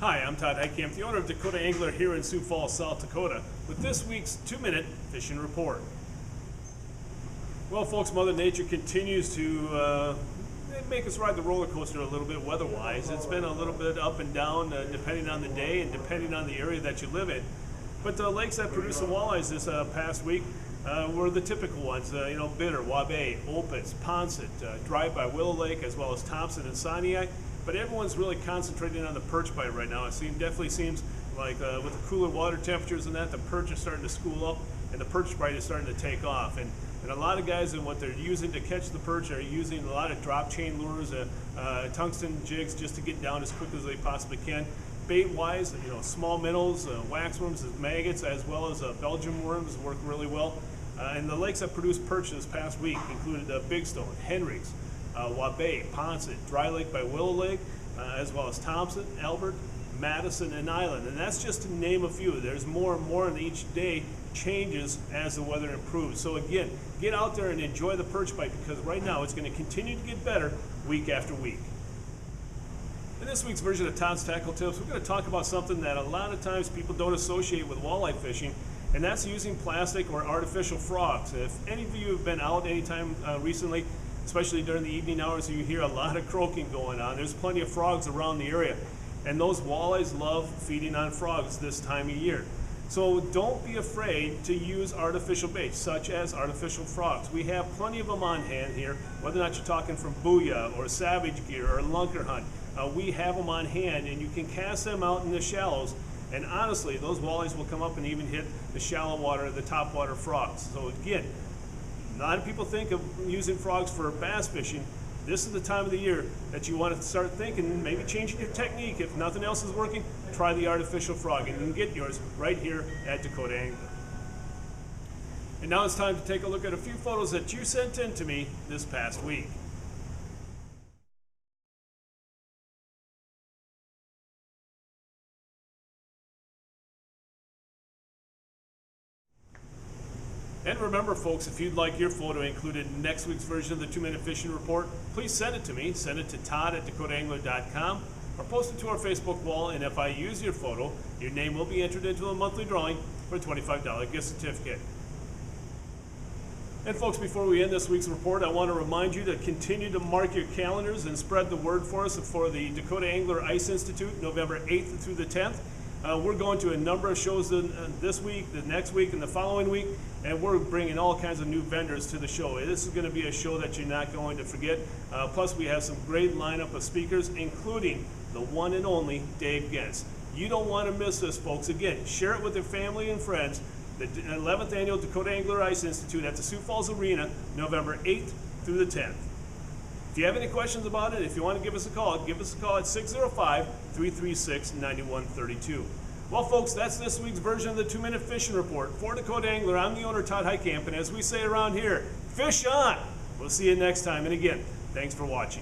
Hi, I'm Todd Heitkamp, the owner of Dakota Angler here in Sioux Falls, South Dakota, with this week's 2-minute fishing report. Well, folks, Mother Nature continues to make us ride the roller coaster a little bit weather-wise. It's been a little bit up and down depending on the day and depending on the area that you live in. But the lakes that produced the walleyes this past week were the typical ones, Bitter, Wabe, Opitz, Ponset, Drive-By Willow Lake, as well as Thompson and Sinai. But everyone's really concentrating on the perch bite right now. It definitely seems like with the cooler water temperatures and that, the perch is starting to school up and the perch bite is starting to take off. And a lot of guys, and what they're using to catch the perch, are using a lot of drop chain lures, tungsten jigs, just to get down as quick as they possibly can. Bait-wise, small minnows, waxworms, maggots, as well as Belgian worms work really well. And the lakes that produced perch this past week included Big Stone, Henry's, Wabe, Ponset, Dry Lake by Willow Lake, as well as Thompson, Albert, Madison, and Island. And that's just to name a few. There's more and more, and each day changes as the weather improves. So again, get out there and enjoy the perch bite, because right now it's going to continue to get better week after week. In this week's version of Todd's Tackle Tips, we're going to talk about something that a lot of times people don't associate with walleye fishing, and that's using plastic or artificial frogs. If any of you have been out anytime recently, especially during the evening hours, you hear a lot of croaking going on. There's plenty of frogs around the area, and those walleyes love feeding on frogs this time of year. So don't be afraid to use artificial baits, such as artificial frogs. We have plenty of them on hand here, whether or not you're talking from Booyah or Savage Gear or Lunker Hunt. We have them on hand, and you can cast them out in the shallows, and honestly, those walleyes will come up and even hit the shallow water, the top water frogs. So again, a lot of people think of using frogs for bass fishing. This is the time of the year that you want to start thinking, maybe changing your technique. If nothing else is working, try the artificial frog, and you can get yours right here at Dakota Angler. And now it's time to take a look at a few photos that you sent in to me this past week. And remember, folks, if you'd like your photo included in next week's version of the 2-minute fishing report, please send it to me. Send it to todd@dakotaangler.com or post it to our Facebook wall, and if I use your photo, your name will be entered into a monthly drawing for a $25 gift certificate. And folks, before we end this week's report, I want to remind you to continue to mark your calendars and spread the word for us for the Dakota Angler Ice Institute, November 8th through the 10th. We're going to a number of shows this week, the next week, and the following week, and we're bringing all kinds of new vendors to the show. This is going to be a show that you're not going to forget. Plus, we have some great lineup of speakers, including the one and only Dave Gens. You don't want to miss this, folks. Again, share it with your family and friends. The 11th Annual Dakota Angler Ice Institute at the Sioux Falls Arena, November 8th through the 10th. If you have any questions about it, if you want to give us a call at 605-336-9132. Well, folks, that's this week's version of the 2-minute fishing report. For Dakota Angler, I'm the owner, Todd Heitkamp, and as we say around here, fish on! We'll see you next time, and again, thanks for watching.